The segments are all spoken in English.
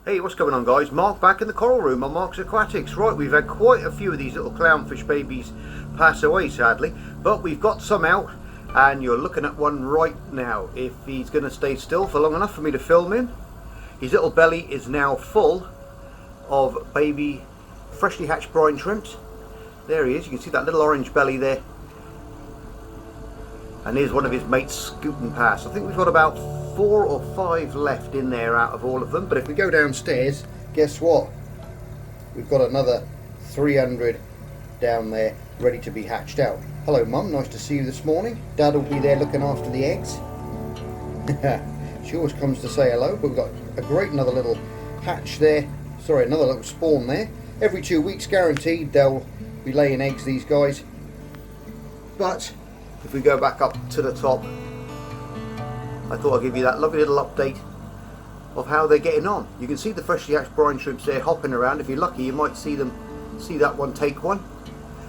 Hey, what's going on, guys? Mark back in the coral room on Mark's Aquatics. Right, we've had quite a few of these little clownfish babies pass away, sadly, but we've got some out, and you're looking at one right now. If he's going to stay still for long enough for me to film him, his little belly is now full of baby freshly hatched brine shrimps. There he is. You can see that little orange belly there. And here's one of his mates scooting past. I think we've got about 4 or 5 left in there out of all of them. But if we go downstairs, guess what? We've got another 300 down there ready to be hatched out. Hello, Mum. Nice to see you this morning. Dad will be there looking after the eggs. She always comes to say hello. But we've got a great another little hatch there. Sorry, another little spawn there. Every 2 weeks, guaranteed, they'll be laying eggs, these guys. But if we go back up to the top, I thought I'd give you that lovely little update of how they're getting on. You can see the freshly hatched brine shrimps there hopping around. If you're lucky, you might see that one take one.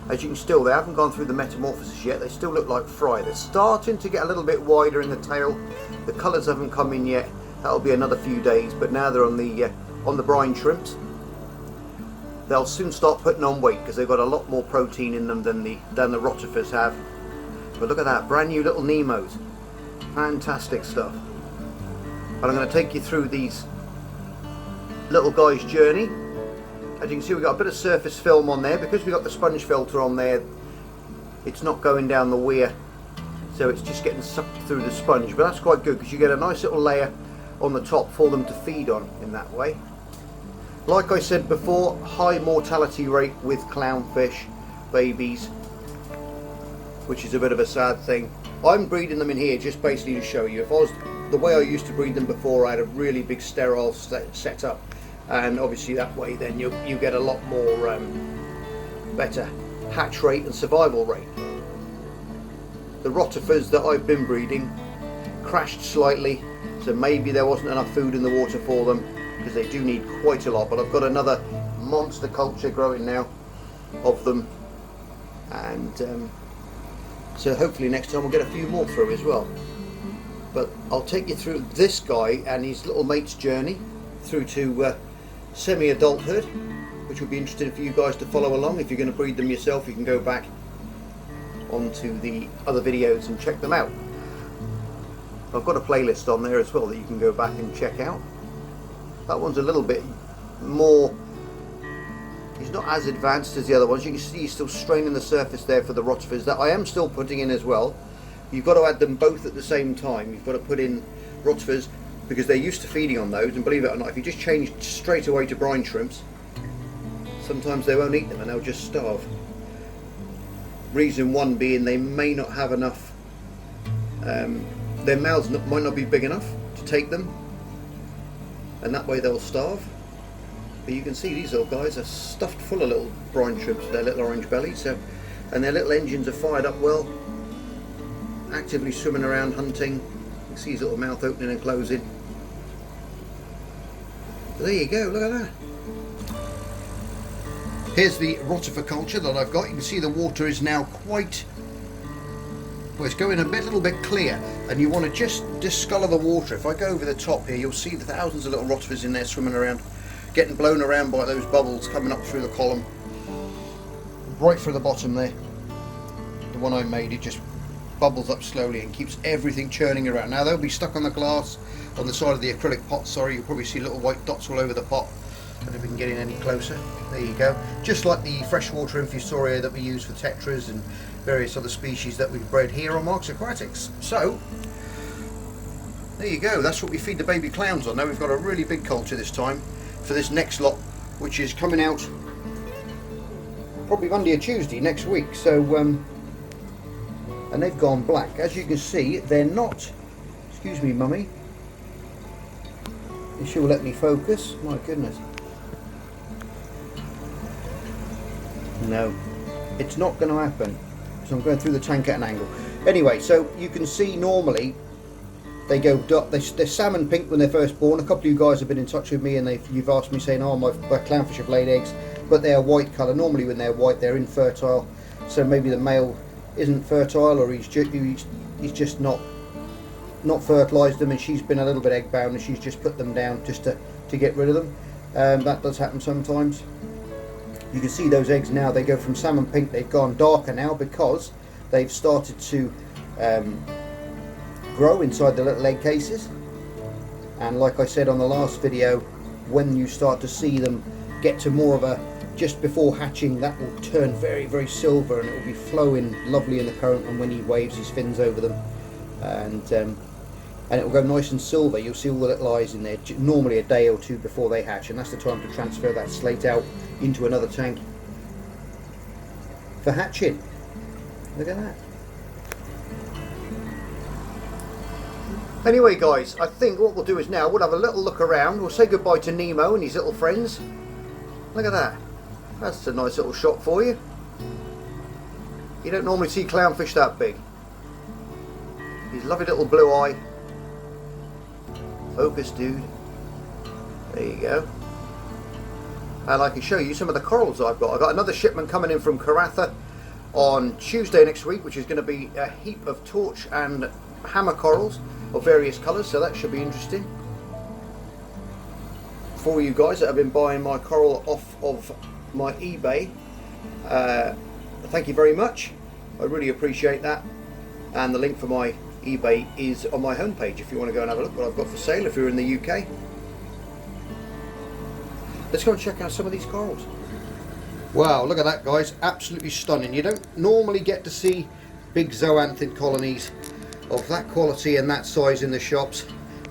As you can still, they haven't gone through the metamorphosis yet. They still look like fry. They're starting to get a little bit wider in the tail. The colours haven't come in yet. That'll be another few days. But now they're on the brine shrimps. They'll soon start putting on weight because they've got a lot more protein in them than the rotifers have. But look at that, brand new little Nemos. Fantastic stuff. And I'm going to take you through these little guys' journey. As you can see, we've got a bit of surface film on there. Because we've got the sponge filter on there, it's not going down the weir. So it's just getting sucked through the sponge. But that's quite good because you get a nice little layer on the top for them to feed on in that way. Like I said before, high mortality rate with clownfish babies, which is a bit of a sad thing. I'm breeding them in here just basically to show you. If I was the way I used to breed them before, I had a really big sterile setup, and obviously that way then you get a lot more better hatch rate and survival rate. The rotifers that I've been breeding crashed slightly, so maybe there wasn't enough food in the water for them, because they do need quite a lot. But I've got another monster culture growing now of them, and so hopefully next time we'll get a few more through as well. But I'll take you through this guy and his little mate's journey through to semi-adulthood, which will be interesting for you guys to follow along. If you're going to breed them yourself, you can go back onto the other videos and check them out. I've got a playlist on there as well that you can go back and check out. That one's a little bit more, he's not as advanced as the other ones. You can see he's still straining the surface there for the rotifers that I am still putting in as well. You've got to add them both at the same time. You've got to put in rotifers because they're used to feeding on those, and believe it or not, if you just change straight away to brine shrimps, sometimes they won't eat them and they'll just starve. Reason one being they may not have enough, their mouths might not be big enough to take them, and that way they'll starve. But you can see these little guys are stuffed full of little brine shrimps with their little orange bellies, and their little engines are fired up well, actively swimming around hunting. You can see his little mouth opening and closing. But there you go, look at that. Here's the rotifer culture that I've got. You can see the water is now quite, well, it's going a little bit clear, and you want to just discolour the water. If I go over the top here, you'll see the thousands of little rotifers in there swimming around, getting blown around by those bubbles coming up through the column, right through the bottom there. The one I made, it just bubbles up slowly and keeps everything churning around. Now they'll be stuck on the glass on the side of the acrylic pot. Sorry, you'll probably see little white dots all over the pot. I don't know if we can get in any closer. There you go. Just like the freshwater infusoria that we use for tetras and various other species that we've bred here on Mark's Aquatics. So there you go. That's what we feed the baby clowns on. Now we've got a really big culture this time for this next lot, which is coming out probably Monday or Tuesday next week. So and they've gone black. As you can see, they're not, excuse me mummy, if she'll let me focus, my goodness. No, it's not going to happen, so I'm going through the tank at an angle. Anyway, so you can see normally they go they're salmon pink when they're first born. A couple of you guys have been in touch with me and you've asked me saying, oh, my clownfish have laid eggs, but they are white colour. Normally when they're white they're infertile, so maybe the male isn't fertile, or he's just not not fertilised them, and she's been a little bit egg bound and she's just put them down just to get rid of them. That does happen sometimes. You can see those eggs now, they go from salmon pink, they've gone darker now because they've started to grow inside the little egg cases. And like I said on the last video, when you start to see them get to more of a, just before hatching, that will turn very, very silver, and it will be flowing lovely in the current, and when he waves his fins over them, and it will go nice and silver. You'll see all the little eyes in there normally a day or two before they hatch, and that's the time to transfer that slate out into another tank for hatching. Look at that. Anyway guys, I think what we'll do is now we'll have a little look around. We'll say goodbye to Nemo and his little friends. Look at that. That's a nice little shot for you. You don't normally see clownfish that big. His lovely little blue eye. Focus, dude. There you go. And I can show you some of the corals I've got. I've got another shipment coming in from Karatha on Tuesday next week, which is going to be a heap of torch and hammer corals of various colours, so that should be interesting for you guys that have been buying my coral off of my eBay. Thank you very much, I really appreciate that, and the link for my eBay is on my homepage if you want to go and have a look what I've got for sale if you're in the UK. Let's go and check out some of these corals. Wow, look at that guys, absolutely stunning. You don't normally get to see big zoanthid colonies of that quality and that size in the shops.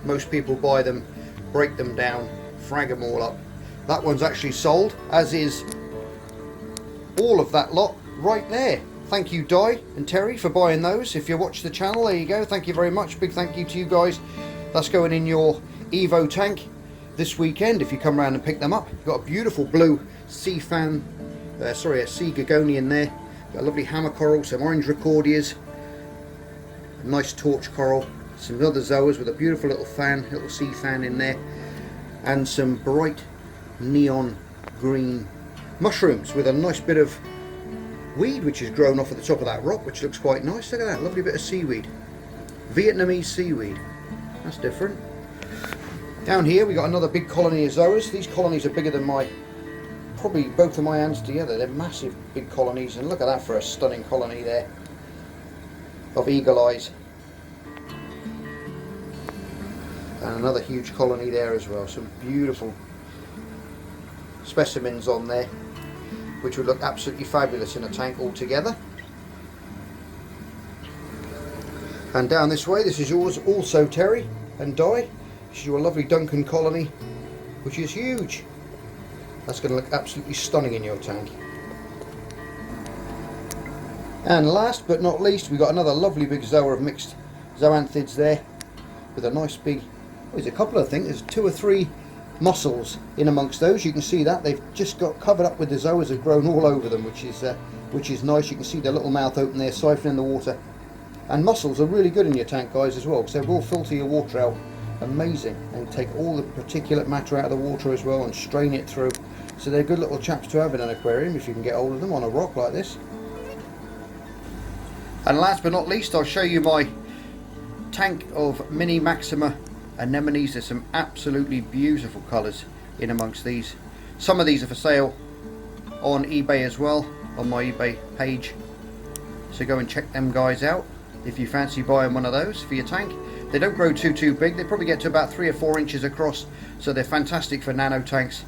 Most people buy them, break them down, frag them all up. That one's actually sold, as is all of that lot right there. Thank you Di and Terry for buying those. If you watch the channel, there you go, thank you very much. Big thank you to you guys. That's going in your Evo tank this weekend if you come around and pick them up. You've got a beautiful blue sea fan, a sea gorgonian there. Got a lovely hammer coral, some orange recordias, a nice torch coral, some other zoas with a beautiful little fan, little sea fan in there, and some bright neon green mushrooms with a nice bit of weed which has grown off at the top of that rock, which looks quite nice. Look at that, lovely bit of seaweed, Vietnamese seaweed. That's different. Down here we got another big colony of zoas. These colonies are bigger than probably both of my hands together. They're massive big colonies, and look at that for a stunning colony there of eagle eyes, and another huge colony there as well. Some beautiful specimens on there which would look absolutely fabulous in a tank altogether. And down this way, this is yours also Terry and Di. This is your lovely Duncan colony, which is huge. That's going to look absolutely stunning in your tank. And last but not least, we've got another lovely big zoa of mixed zoanthids there, with a nice big, there's a couple of things, there's 2 or 3 mussels in amongst those. You can see that they've just got covered up with the zoas, have grown all over them, which is nice. You can see their little mouth open there, siphoning the water. And mussels are really good in your tank guys as well, because they will filter your water out amazing and take all the particulate matter out of the water as well and strain it through. So they're good little chaps to have in an aquarium if you can get hold of them on a rock like this. And last but not least, I'll show you my tank of mini Maxima anemones. There's some absolutely beautiful colours in amongst these. Some of these are for sale on eBay as well, on my eBay page, so go and check them guys out if you fancy buying one of those for your tank. They don't grow too big, they probably get to about 3 or 4 inches across, so they're fantastic for nano tanks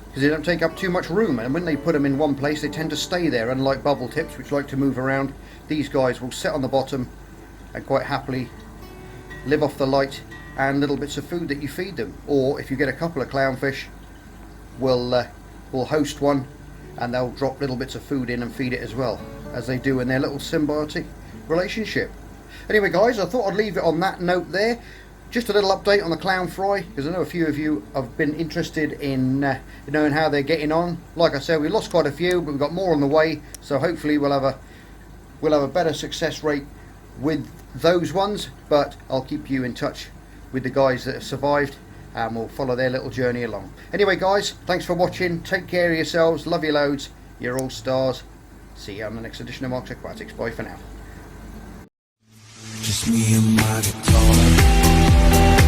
because they don't take up too much room, and when they put them in one place they tend to stay there, unlike bubble tips which like to move around. These guys will sit on the bottom and quite happily live off the light and little bits of food that you feed them, or if you get a couple of clownfish, we'll host one and they'll drop little bits of food in and feed it as well, as they do in their little symbiotic relationship. Anyway guys, I thought I'd leave it on that note there. Just a little update on the clown fry, because I know a few of you have been interested in knowing how they're getting on. Like I said, we lost quite a few, but we've got more on the way, so hopefully we'll have a better success rate with those ones. But I'll keep you in touch with the guys that have survived, and we'll follow their little journey along. Anyway guys, thanks for watching, take care of yourselves, love you loads, you're all stars. See you on the next edition of Mark's Aquatics. Bye for now. just me and my guitar.